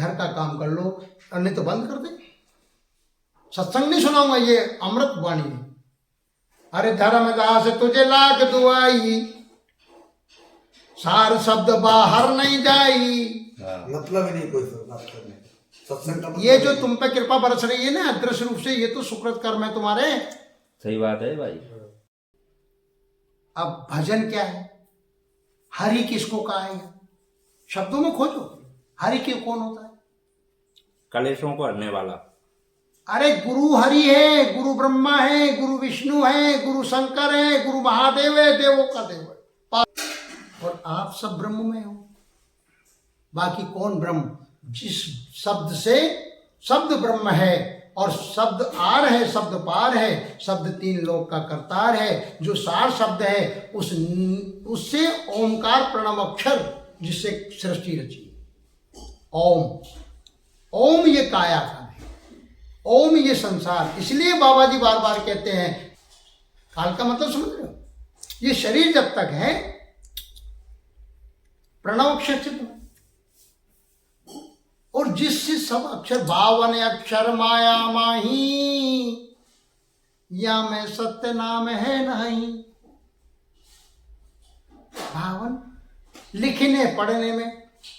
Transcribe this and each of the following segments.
घर का काम कर लो, और नहीं तो बंद कर दे। सत्संग नहीं सुनाऊंगा, ये अमृत वाणी है। अरे धर्मदास तुझे लाख दुआई, सार शब्द बाहर नहीं जाई। मतलब ही नहीं कोई बात करने सत्संग का मतलब ये जो तुम पे कृपा बरस रही है ना अदृश्य रूप से, ये तो सुकृत कर्म है तुम्हारे। सही बात है भाई। अब भजन क्या है, हरि किसको कहा है, शब्दों में खोजो, हरि के कौन होता है? कलेशों को हरने वाला। अरे गुरु हरि है, गुरु ब्रह्मा है, गुरु विष्णु है, गुरु शंकर है, गुरु महादेव है, देवों का देव है, और आप सब ब्रह्म में हो। बाकी कौन ब्रह्म? जिस शब्द से शब्द ब्रह्म है, और शब्द आर है, शब्द पार है, शब्द तीन लोक का करतार है, जो सार शब्द है उससे ओमकार प्रणव अक्षर जिससे सृष्टि रची। ओम, ओम ये काया का है, ओम ये संसार। इसलिए बाबा जी बार बार कहते हैं, काल का मतलब समझ रहे हो, ये शरीर जब तक है प्रणव अक्षर से, और जिससे सब अक्षर 52 अक्षर माया माही, या में सत्य नाम है नहीं। 52 लिखने पढ़ने में,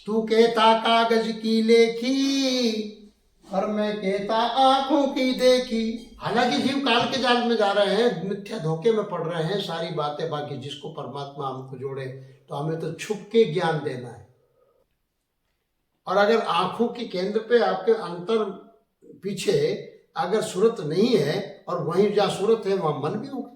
तू कहता कागज की लेखी, और मैं कहता आंखों की देखी। हालांकि जीव काल के जाल में जा रहे हैं, मिथ्या धोखे में पड़ रहे हैं सारी बातें। बाकी जिसको परमात्मा हमको जोड़े, तो हमें तो छुप के ज्ञान देना है। और अगर आंखों के केंद्र पे आपके अंतर पीछे अगर सूरत नहीं है, और वहीं जहाँ सूरत है वहां मन भी होगा।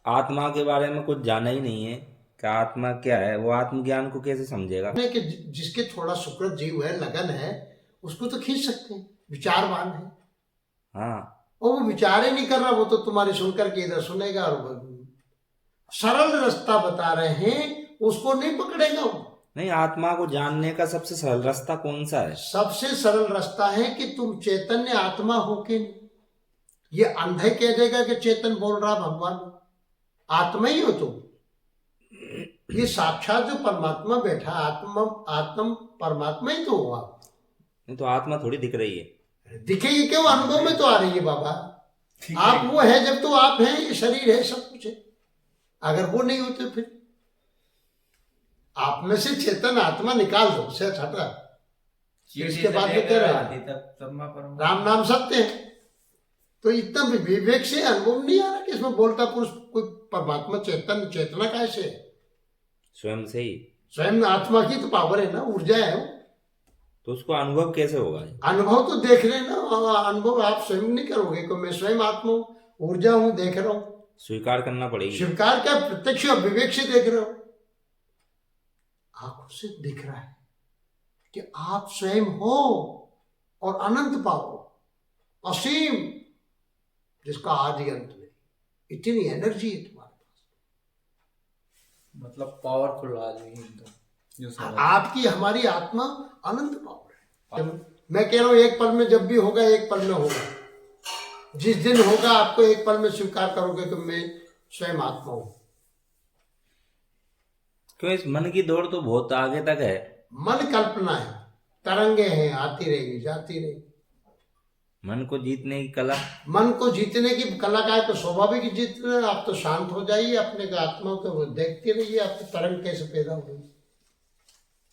आत्मा के बारे में कुछ जाना ही नहीं है कि आत्मा क्या है, वो आत्मज्ञान को कैसे समझेगा? कि जिसके थोड़ा सुकृत जीव है, लगन है, उसको तो खींच सकते हैं, विचारवान है। हाँ, और वो विचार ही नहीं कर रहा, वो तो तुम्हारी सुनकर के इधर सुनेगा, और सरल रास्ता बता रहे हैं उसको नहीं पकड़ेगा वो। नहीं, आत्मा को जानने का सबसे सरल रास्ता कौन सा है? सबसे सरल रास्ता है कि तुम चैतन्य आत्मा हो के नहीं। ये अंधे कह देगा कि चेतन बोल रहा भगवान, आत्मा ही हो तुम। ये साक्षात जो परमात्मा बैठा, आत्म परमात्मा ही तो हुआ। नहीं तो आत्मा थोड़ी दिख रही है। दिखेगी क्यों, अनुभव में तो आ रही है बाबा। आप वो है जब तो आप हैं, ये शरीर है, सब कुछ है। अगर वो नहीं होते फिर आप में से चेतन आत्मा निकाल दो, से हटा, इसके बाद में कह रहे राम नाम सत्य है। तो इतना विवेक से अनुभव नहीं आ रहा कि इसमें बोलता पुरुष कोई परमात्मा चेतन, चेतना कैसे है? स्वयं से ही, स्वयं आत्मा की तो पावर है ना, ऊर्जा है वो। तो उसको अनुभव कैसे होगा? अनुभव तो देख रहे ना, अनुभव आप स्वयं नहीं करोगे कि मैं स्वयं आत्मा हूँ, ऊर्जा हूँ, देख रहा हूँ। स्वीकार करना पड़ेगी। स्वीकार क्या, प्रत्यक्ष विवेक से देख रहे हो, आंखों से दिख रहा है कि आप स्वयं हो, और अनंत पाओ, असीम, जिसका आदि अंत नहीं। इतनी एनर्जी है तुम्हारे पास, मतलब पावरफुल आदमी एकदम। आपकी हमारी आत्मा अनंत पावर है। मैं कह रहा हूं एक पल में जब भी होगा, एक पल में होगा। जिस दिन होगा आपको एक पल में स्वीकार करोगे कि मैं स्वयं आत्मा हूं। क्यों? इस मन की दौड़ तो बहुत आगे तक है। मन कल्पना है, तरंगे हैं, आती रहेगी जाती रहेगी। मन को जीतने की कला, मन को जीतने की कला का है तो स्वाभाविक जीतना। आप तो शांत हो जाइए, अपने आत्मा को देखते रहिए, आपकी तरंग कैसे पैदा हो गई।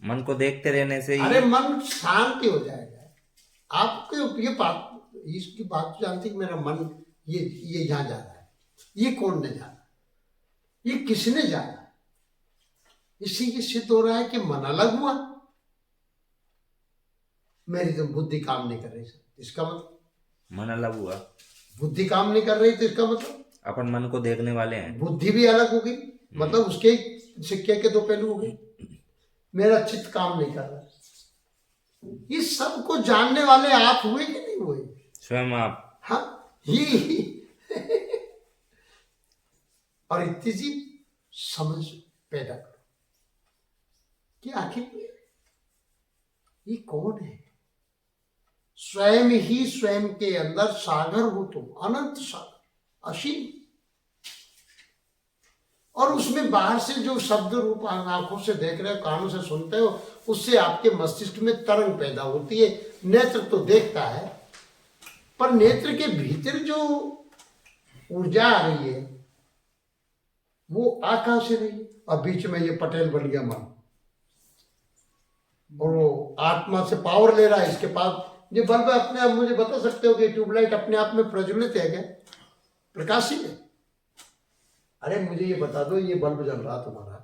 मन को देखते रहने से ही अरे मन शांति हो जाएगा। आपको ये बात, इसकी बात जानती कि मेरा मन ये यहाँ जा रहा है, ये कौन ने जाना, ये किसने जाना? इसी के सिद्ध हो रहा है कि मन अलग हुआ, मेरी तो बुद्धि काम नहीं कर रही। इसका मतलब मन अलग हुआ, बुद्धि काम नहीं कर रही, तो इसका मतलब अपन मन को देखने वाले हैं। बुद्धि भी अलग हो गई, मतलब उसके सिक्के के दो पहलू हो गए। मेरा चित्त काम नहीं कर रहा। इस सब को जानने वाले आप हुए कि नहीं हुए? स्वयं आप। हाँ, ही और इतनी सी समझ पैदा करो कि आखिर ये कौन है। स्वयं ही स्वयं के अंदर सागर हो तुम, अनंत सागर, असीम। और उसमें बाहर से जो शब्द रूप आंखों से देख रहे हो, कानों से सुनते हो, उससे आपके मस्तिष्क में तरंग पैदा होती है। नेत्र तो देखता है, पर नेत्र के भीतर जो ऊर्जा आ रही है वो आ कहां से रही है? और बीच में ये पटेल बन गया मन, और वो आत्मा से पावर ले रहा है। इसके पास ये बल्ब अपने आप, मुझे बता सकते हो कि ट्यूबलाइट अपने आप में प्रज्वलित है क्या? प्रकाशित है? अरे मुझे ये बता दो, ये बल्ब जल रहा तुम्हारा,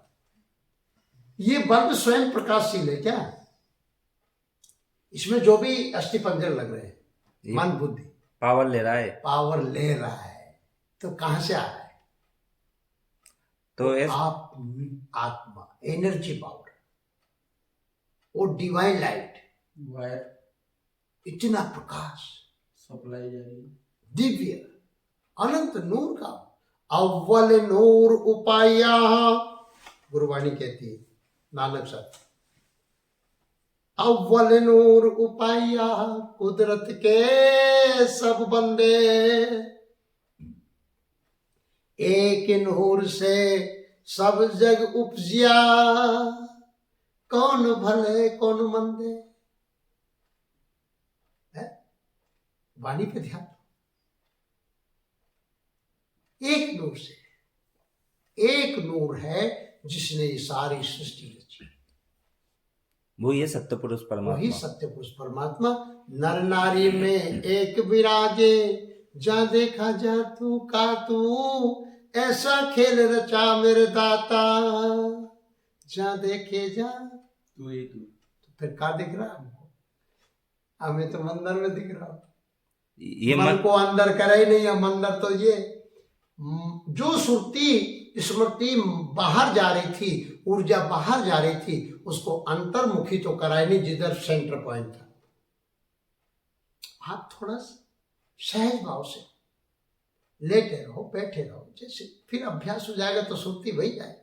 ये बल्ब स्वयं प्रकाशशील है क्या? इसमें जो भी अस्थिपंजर लग रहे हैं, मन बुद्धि पावर ले रहा है। पावर ले रहा है, तो कहां से आ रहा है? तो आप आत्मा, एनर्जी पावर, वो डिवाइन लाइट, वायर इतना प्रकाश, सप्लाई जा रही है। दिव्य अनंत नूर का अव्वल नूर उपाया, गुरुवाणी कहती है, नानक साहब, अव्वल नूर उपाया कुदरत के सब बंदे, एक नूर से सब जग उपजिया, कौन भले कौन मंदे। है? वाणी पे ध्यान। एक नूर से, एक नूर है जिसने ये सारी सृष्टि रची, वो ये सत्य पुरुष वही परमात्मा। सत्य पुरुष परमात्मा। नर नारी में एक विराजे, जा देखा जा तू का तू, ऐसा खेल रचा मेरे दाता, जा देखे जा। तू ही तू। तो फिर क्या दिख रहा है हमको? हमें तो मंदिर में दिख रहा, ये मन को अंदर करे ही नहीं है। मंदिर तो ये जो सुरती स्मृति बाहर जा रही थी, ऊर्जा बाहर जा रही थी, उसको अंतर्मुखी तो कराए नहीं जिधर सेंटर पॉइंट था। आप थोड़ा सहज भाव से लेटे रहो, बैठे रहो, जैसे फिर अभ्यास हो जाएगा तो सुरती वही जाए।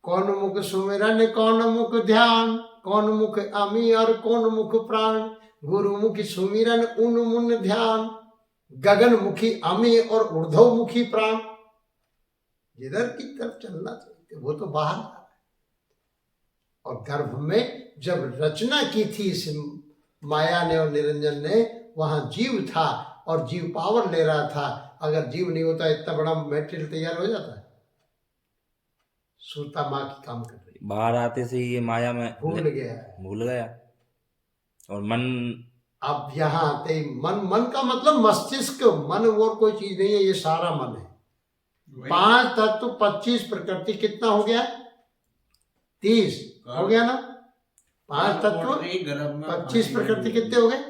कौन मुख सुमिरन, कौन मुख ध्यान, कौन मुख अमी और कौन मुख प्राण, गुरुमुखी सुमिरन उन मुन ध्यान, गगन मुखी अमी और ऊर्ध्व मुखी प्राण। जिधर की तरफ चलना चाहिए वो तो बाहर जा रहा है। और गर्भ में जब रचना की थी इस माया ने और निरंजन ने, वहां जीव था और जीव पावर ले रहा था। अगर जीव नहीं होता इतना बड़ा मेटेरियल तैयार हो जाता है? सूता माँ की काम कर रही, बाहर आते से ये माया में भूल गया है। भूल गया। और मन, अब यहाँ आते ही मन का मतलब मस्तिष्क, मन और कोई चीज नहीं है, ये सारा मन है। 5 तत्व 25 प्रकृति, कितना हो गया? 30 हो गया ना? 5 तत्व 25 प्रकृति, कितने हो गए?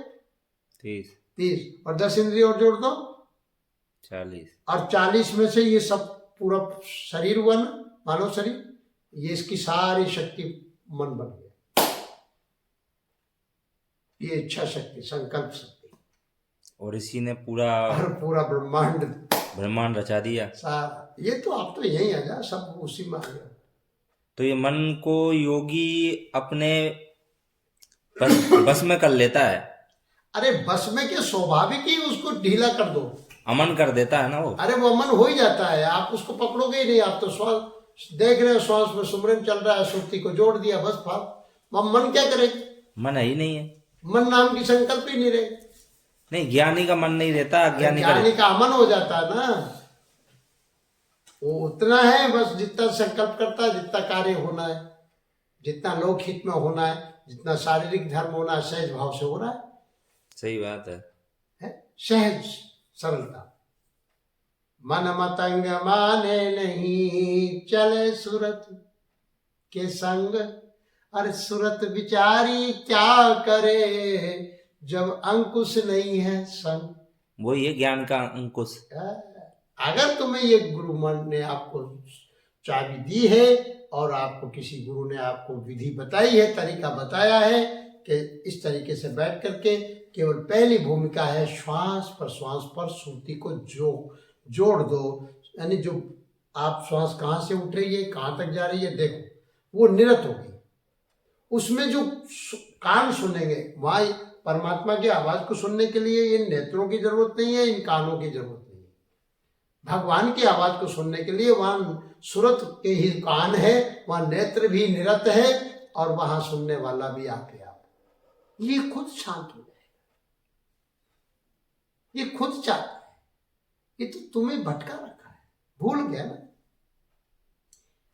30 और 10 इंद्रिय और जोड़ दो 40। और 40 में से ये सब पूरा शरीर हुआ ना, मानव शरीर, ये इसकी सारी शक्ति मन बन गया। ये इच्छा शक्ति, संकल्प शक्ति, और इसी ने पूरा पूरा ब्रह्मांड रचा दिया सारा। ये तो आप तो यहीं आ जा, सब उसी में आ गया। तो ये मन को योगी अपने बस में कर लेता है। अरे बस में क्या, स्वाभाविक ही उसको ढीला कर दो, अमन कर देता है ना वो। अरे वो अमन हो ही जाता है। आप उसको पकड़ोगे ही नहीं। आप तो श्वास देख रहे हो, श्वास में सुमरन चल रहा है, सुरती को जोड़ दिया, बस फाल। मन क्या करेगा? मन है ही नहीं है। मन नाम की संकल्प ही नहीं रहे। नहीं, ज्ञानी का मन नहीं रहता, अज्ञानी ज्ञानी का अमन हो जाता है ना। वो उतना है बस जितना संकल्प करता है, जितना कार्य होना है, जितना लोकहित में होना है, जितना शारीरिक धर्म होना है, सहज भाव से हो रहा है। सही बात है। सहज सरलता। मन मतंग माने नहीं, चले सूरत के संग, अरे सूरत बिचारी क्या करे, जब अंकुश नहीं है संग। वो ये ज्ञान का अंकुश। अगर तुम्हें ये गुरु मन ने आपको चाबी दी है और आपको किसी गुरु ने आपको विधि बताई है, तरीका बताया है कि इस तरीके से बैठ करके, केवल पहली भूमिका है श्वास प्रश्वास पर सुरती को जोड़ दो। यानी जो आप श्वास कहाँ से उठ रही है, कहाँ तक जा रही है, देखो वो निरत होगी। उसमें जो कान सुनेंगे, वहाँ परमात्मा की आवाज को सुनने के लिए इन नेत्रों की जरूरत नहीं है, इन कानों की जरूरत नहीं है। भगवान की आवाज को सुनने के लिए वहां सूरत के ही कान है, वहां नेत्र भी निरत है और वहां सुनने वाला भी आपके आप। ये खुद शांत हो जाएगा, ये खुद चाहता है। ये तो तुम्हें भटका रखा है, भूल गया ना।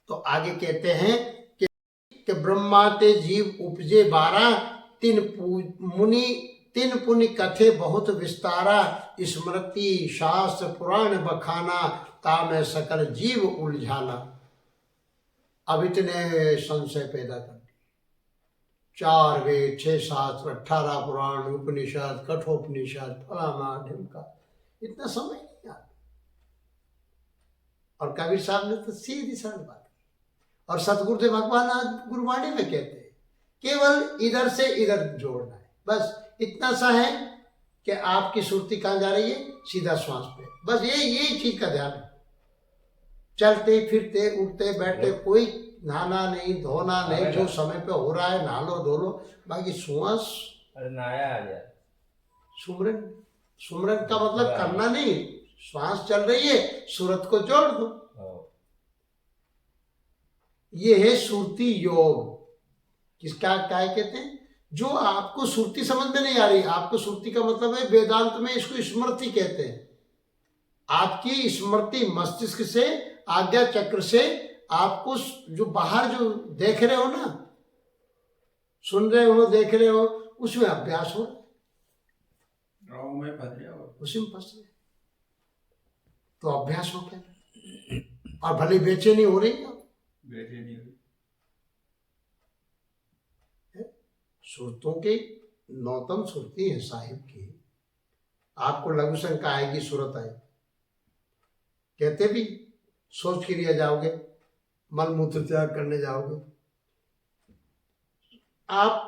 तो आगे कहते हैं कि ब्रह्मा ते जीव उपजे 12, तीन पुनि कथे बहुत विस्तारा, स्मृति शास्त्र पुराण बखाना, तामे सकल जीव उलझाना। अब इतने संशय पैदा कर दिए। 4 वेद, 6 शास्त्र, 18 पुराण, उपनिषद, कठोपनिषद, फलाना ढिमका, इतना समय नहीं आता। और कबीर साहब ने तो सीधी सरल बात की। और सतगुरुदेव भगवान आज गुरुवाणी में कहते हैं केवल इधर से इधर जोड़ना है, बस इतना सा है कि आपकी सुरती कहाँ जा रही है, सीधा श्वास पे, बस यही चीज का ध्यान है। चलते फिरते उठते बैठते कोई नहाना नहीं धोना नहीं, जो समय पे हो रहा है नहा लो धो लो, बाकी श्वास। अरे नहाया आ गया। सुमरन का मतलब करना नहीं, श्वास चल रही है, सूरत को जोड़ दो। ये है सुरती योग। किसका क्या कहते हैं? जो आपको सुरती समझ में नहीं आ रही, आपको सुरती का मतलब है वेदांत में इसको स्मृति कहते हैं। आपकी स्मृति मस्तिष्क से, आज्ञा चक्र से आपको जो बाहर जो देख रहे हो ना, सुन रहे हो, देख रहे हो, उसमें अभ्यास हो, में फंस रहे हो, उसी में फंस रहे, तो अभ्यास हो गया। और भले बेचैनी हो रही है, बेचैनी हो रही, सुरतों की नौतम सुरती है साहिब की। आपको लघु शंका आएगी, सूरत आए, कहते भी सोच क्रिया जाओगे, मल मूत्र त्याग करने जाओगे, आप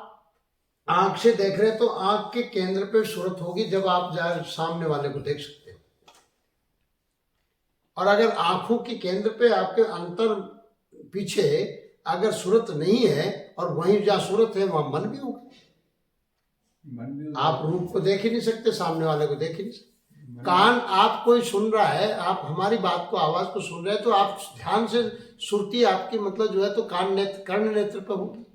आंख से देख रहे तो आंख के केंद्र पे सूरत होगी, जब आप सामने वाले को देख सकते हो। और अगर आंखों के केंद्र पे आपके अंतर पीछे अगर सूरत नहीं है और वहीं जहाँ सूरत है वहां मन भी होगा। आप रूप को देख ही नहीं सकते, सामने वाले को देख ही नहीं सकते। कान आप कोई सुन रहा है, आप हमारी बात को, आवाज को सुन रहे हैं, तो आप ध्यान से सुरती आपकी मतलब जो है तो कान नेत्र, कर्ण नेत्र पर होगी।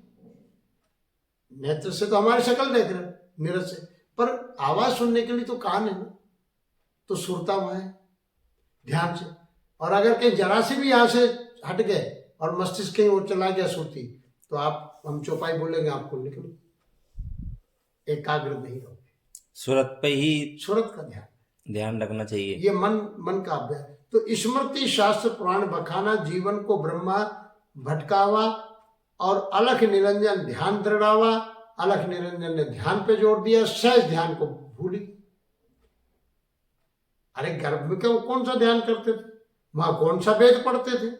नेत्र से तो हमारी शक्ल देख रहे हैं मिरर से, पर आवाज सुनने के लिए तो कान है ना, तो सुरता वहां है ध्यान से। और अगर कहीं जरा से भी यहां से हट गए और मस्तिष्क कहीं और चला गया सुरती, तो आप, हम चौपाई बोलेंगे आपको, निकलो, एकाग्र नहीं रहोगे। सूरत पे ही सूरत का ध्यान रखना चाहिए, ये मन का अभ्यास। तो स्मृति शास्त्र पुराण बखाना, जीवन को ब्रह्मा भटकावा और अलख निरंजन ध्यान दृढ़ावा। अलख निरंजन ने ध्यान पे जोड़ दिया, सहज ध्यान को भूली। अरे गर्भ में क्यों कौन सा ध्यान करते थे, वहां कौन सा वेद पढ़ते थे,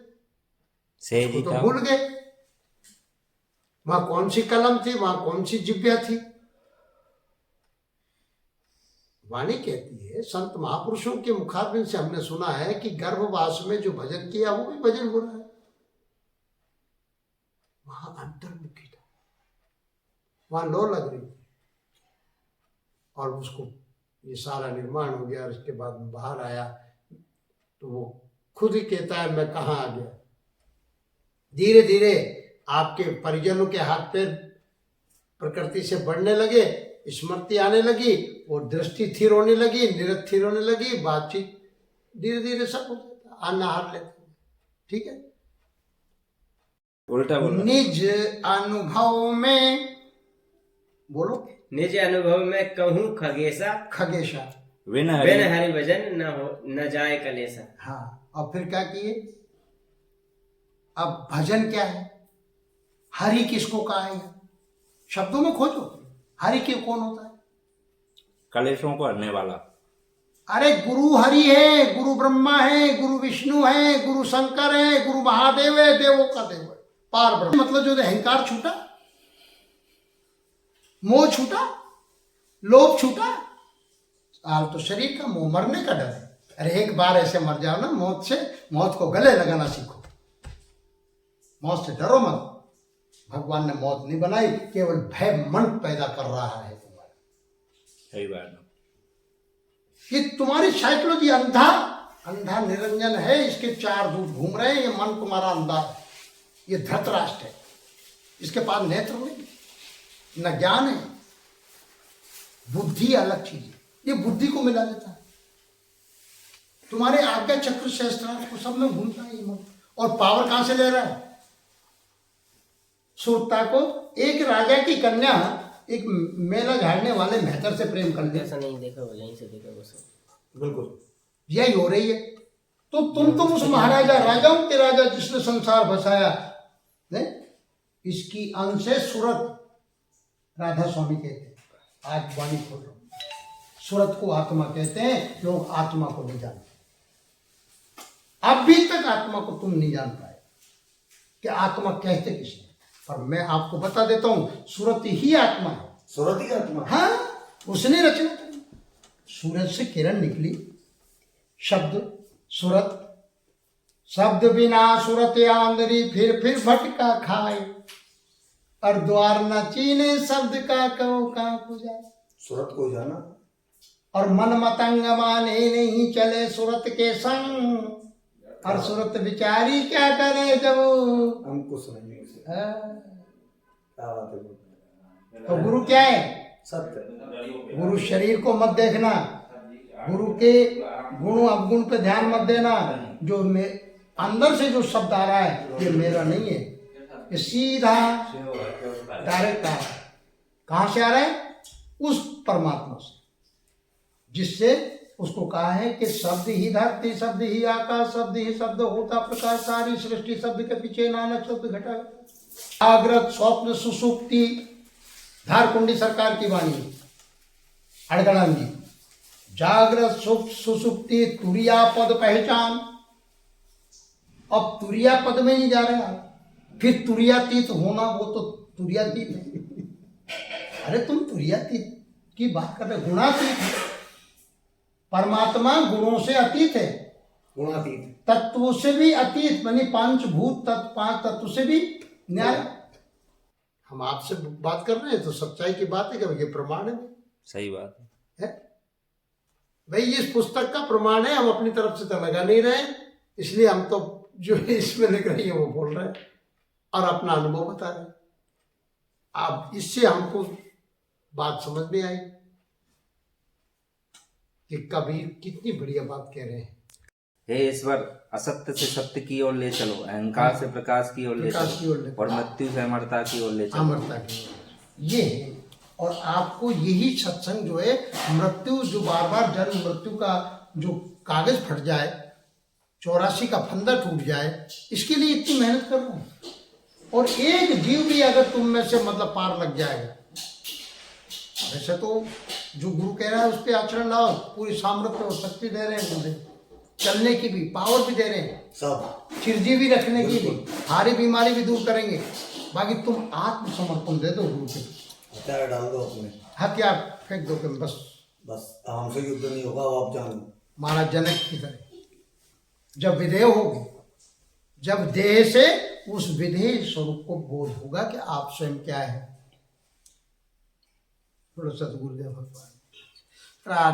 सहज ही तो था। भूल गए। वहां कौन सी कलम थी, वहां कौन सी जिब्या थी। वाणी कहती है, संत महापुरुषों के मुखारबिन से हमने सुना है कि गर्भवास में जो भजन किया वो भी भजन हो रहा है। वहां अंतर्मुखी था, वहां लो लग रही थी, और उसको ये सारा निर्माण हो गया। और इसके बाद बाहर आया तो वो खुद ही कहता है मैं कहाँ आ गया। धीरे धीरे आपके परिजनों के हाथ पैर प्रकृति से बढ़ने लगे, स्मृति आने लगी, और दृष्टि स्थिर होने लगी, निरत स्थिर होने लगी, बातचीत धीरे धीरे सब हो जाता, आना हार लेते। ठीक है, उल्टा बोलो। निज अनुभव में बोलो, निज अनुभव में कहूँ खगेशा, खगेशा, बिन बिन हरि भजन न जाए कलेसा। हाँ, और फिर क्या किए? अब भजन क्या है, हरि किसको कहा है, शब्दों में खोजो, हरि के कौन होता है? कलेशों को हरने वाला। अरे गुरु हरि है, गुरु ब्रह्मा है, गुरु विष्णु है, गुरु शंकर है, गुरु महादेव है, देवों का देव है, पार ब्रह्म। मतलब जो अहंकार छूटा, मोह छूटा, लोभ छूटा, हाल तो शरीर का मोह, मरने का डर है। अरे एक बार ऐसे मर जाओ ना मौत से, मौत को गले लगाना सीखो, मौत से डरो मत। भगवान ने मौत नहीं बनाई, केवल भय मन पैदा कर रहा है तुम्हारा। सही बात है। ये तुम्हारी साइकोलॉजी अंधा अंधा निरंजन है, इसके 4 दूत घूम रहे हैं, ये मन तुम्हारा अंधा है, ये धृतराष्ट्र है, इसके पास नेत्र नहीं, न ज्ञान है, बुद्धि अलग चीज है, ये बुद्धि को मिला देता है। तुम्हारे आज्ञा चक्र सहस्त्रार्थ को सब में घूमता है ये मन, और पावर कहां से ले रहा है? सुरता को एक राजा की कन्या एक मेला झाड़ने वाले मेहतर से प्रेम कर लिया। ऐसा नहीं देखा हो, यहीं से देखा बस। बिल्कुल यही हो रही है। तो तुम उस महाराजा, राजाओं के राजा जिसने संसार बसाया, ने इसकी अंश है सूरत। राधा स्वामी कहते हैं, आज वाणी खोल रहा हूं, सूरत को आत्मा कहते हैं। लोग आत्मा को नहीं जानते, अभी तक आत्मा को तुम नहीं जान पाए कि आत्मा कहते किसने। पर मैं आपको बता देता हूं, सूरत ही आत्मा है। सूरत ही आत्मा। हाँ, उसने रचना की। सूरज से किरण निकली, शब्द सूरत, शब्द बिना सूरत आंदरी, फिर भटका खाए, और द्वार न चीने शब्द का कहो कहाँ को जाए। सूरत को जाना, और मन मतंग माने नहीं चले सूरत के संग, और सूरत विचारी क्या करे जब। हमको सुनाइए उसे। क्या बात है। तो गुरु क्या है? सत्य। गुरु शरीर को मत देखना, गुरु के गुण अवगुण पे ध्यान मत देना। जो अंदर से जो शब्द आ रहा है ये मेरा नहीं है, ये सीधा डायरेक्ट आ रहा है। कहाँ से आ रहा है? उस परमात्मा से, जिससे उसको कहा है कि शब्द ही धरती, शब्द ही आकाश, शब्द ही शब्द होता प्रकाश, सारी सृष्टि शब्द के पीछे नानक शब्द घटा। जागृत स्वप्न सुसुप्ति, धारकुंडी सरकार की वाणी, अड़गड़ान जी। जागृत सुसुप्ति, तुरिया पद पहचान। अब तुरिया पद में नहीं जा रहे आप, फिर तुरियातीत होना, वो तो तुरियातीत है। अरे तुम तुरियातीत की बात कर रहे, गुणातीत है। परमात्मा गुणों से अतीत है, गुणातीत, तत्वों से भी अतीत, मानी पंचभूत तत्व, 5 तत्व से भी न्याय। हम आपसे बात कर रहे हैं तो सच्चाई की बात है कि ये प्रमाण है। सही बात है भाई, इस पुस्तक का प्रमाण है। हम अपनी तरफ से तो लगा नहीं रहे, इसलिए हम तो जो इसमें लिख रही है वो बोल रहे हैं और अपना अनुभव बता रहे हैं। अब इससे हमको बात समझ में आई कि कबीर कितनी बढ़िया बात कह रहे हैं। हे ईश्वर, असत्य से सत्य की ओर ले चलो, अहंकार से प्रकाश की ओर ले चलो, और मृत्यु से अमरता की ओर ले चलो। अमरता की ओर ये है। और आपको यही सत्संग जो है, मृत्यु जो बार बार जन्म मृत्यु का जो कागज फट जाए, 84 का फंदा टूट जाए, इसके लिए इतनी मेहनत कर रहा हूँ। और एक जीव भी अगर तुम में से मतलब पार लग जाएगा, वैसे तो जो गुरु कह रहा है उस पर आचरण लाओ, पूरी सामर्थ्य और शक्ति दे रहे हैं मुझे, चलने की भी पावर भी दे रहे हैं, सब चिरजीवी रखने की भी, सारी बीमारी भी दूर करेंगे। बाकी तुम आत्मसमर्पण दे दो गुरु के, हथियार डाल दो अपने, हथियार फेंक दो कि बस हमसे युद्ध नहीं होगा, वो आप जानो। महाराज जनक की तरह जब विधेय होगी, जब देह से उस विधेय स्वरूप को बोध होगा कि आप स्वयं क्या है। सतगुरुदेव भगवान राधा।